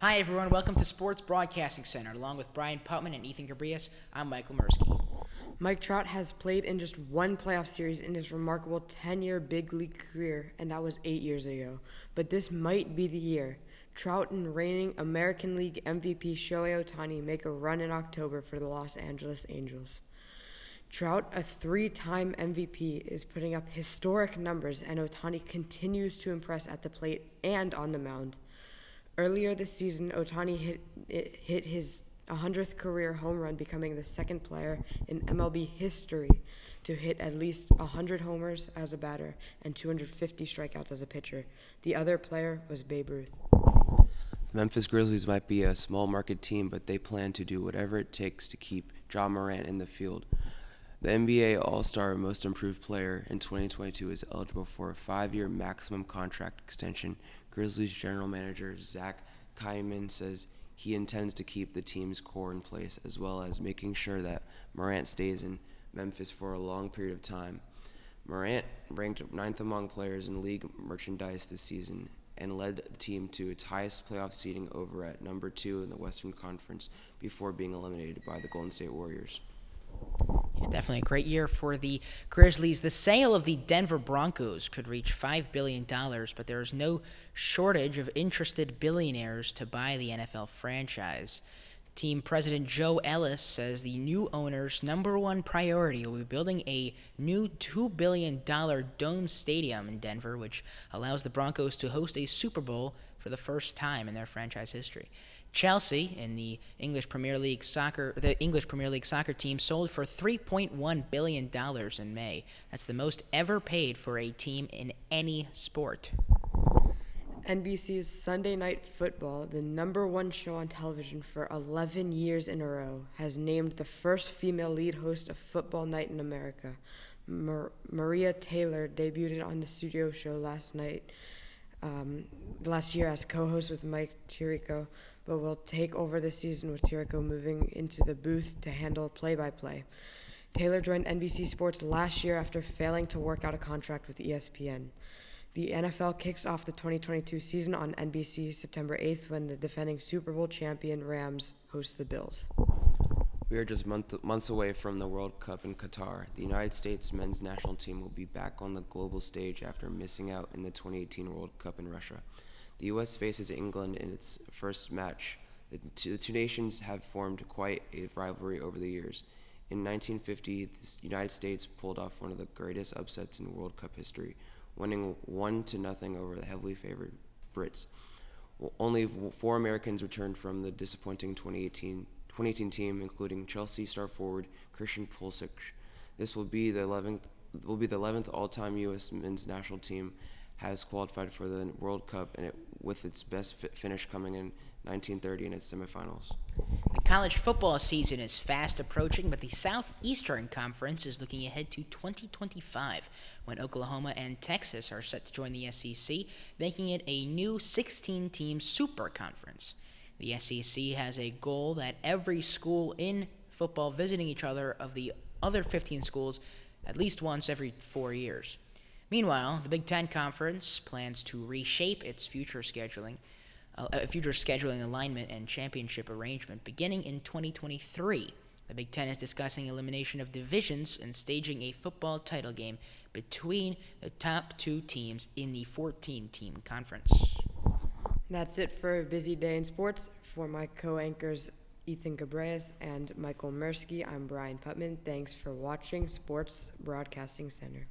Hi, everyone. Welcome to Sports Broadcasting Center. Along with Brian Putman and Ethan Gabrias, I'm Michael Mursky. Mike Trout has played in just one playoff series in his remarkable 10-year big league career, and that was 8 years ago. But this might be the year. Trout and reigning American League MVP Shoi Otani make a run in October for the Los Angeles Angels. Trout, a three-time MVP, is putting up historic numbers, and Otani continues to impress at the plate and on the mound. Earlier this season, Otani hit his 100th career home run, becoming the second player in MLB history to hit at least 100 homers as a batter and 250 strikeouts as a pitcher. The other player was Babe Ruth. The Memphis Grizzlies might be a small market team, but they plan to do whatever it takes to keep Ja Morant in the field. The NBA All-Star Most Improved Player in 2022 is eligible for a 5-year maximum contract extension. Grizzlies general manager Zach Kaiman says he intends to keep the team's core in place, as well as making sure that Morant stays in Memphis for a long period of time. Morant ranked 9th among players in league merchandise this season and led the team to its highest playoff seeding over at number 2 in the Western Conference before being eliminated by the Golden State Warriors. Yeah, definitely a great year for the Grizzlies. The sale of the Denver Broncos could reach $5 billion, but there is no shortage of interested billionaires to buy the NFL franchise. Team president Joe Ellis says the new owner's number one priority will be building a new $2 billion dome stadium in Denver, which allows the Broncos to host a Super Bowl for the first time in their franchise history. Chelsea, in the English Premier League soccer team, sold for $3.1 billion in May. That's the most ever paid for a team in any sport. NBC's Sunday Night Football, the number one show on television for 11 years in a row, has named the first female lead host of Football Night in America. Maria Taylor debuted on the studio show last year as co-host with Mike Tirico, but will take over this season with Tirico moving into the booth to handle play-by-play. Taylor joined NBC Sports last year after failing to work out a contract with ESPN. The NFL kicks off the 2022 season on NBC September 8th when the defending Super Bowl champion Rams host the Bills. We are just months away from the World Cup in Qatar. The United States men's national team will be back on the global stage after missing out in the 2018 World Cup in Russia. The U.S. faces England in its first match. The two nations have formed quite a rivalry over the years. In 1950, the United States pulled off one of the greatest upsets in World Cup history, winning 1-0 over the heavily favored Brits. Only 4 Americans returned from the disappointing 2018 team, including Chelsea star forward Christian Pulisic. This will be the 11th all-time U.S. men's national team has qualified for the World Cup, and with its best finish coming in 1930 in its semifinals. The college football season is fast approaching, but the Southeastern Conference is looking ahead to 2025, when Oklahoma and Texas are set to join the SEC, making it a new 16-team super conference. The SEC has a goal that every school in football visiting each other of the other 15 schools at least once every 4 years. Meanwhile, the Big Ten Conference plans to reshape its future scheduling alignment and championship arrangement beginning in 2023. The Big Ten is discussing elimination of divisions and staging a football title game between the top 2 teams in the 14-team conference. That's it for a busy day in sports. For my co-anchors Ethan Gabrias and Michael Mursky, I'm Brian Putman. Thanks for watching Sports Broadcasting Center.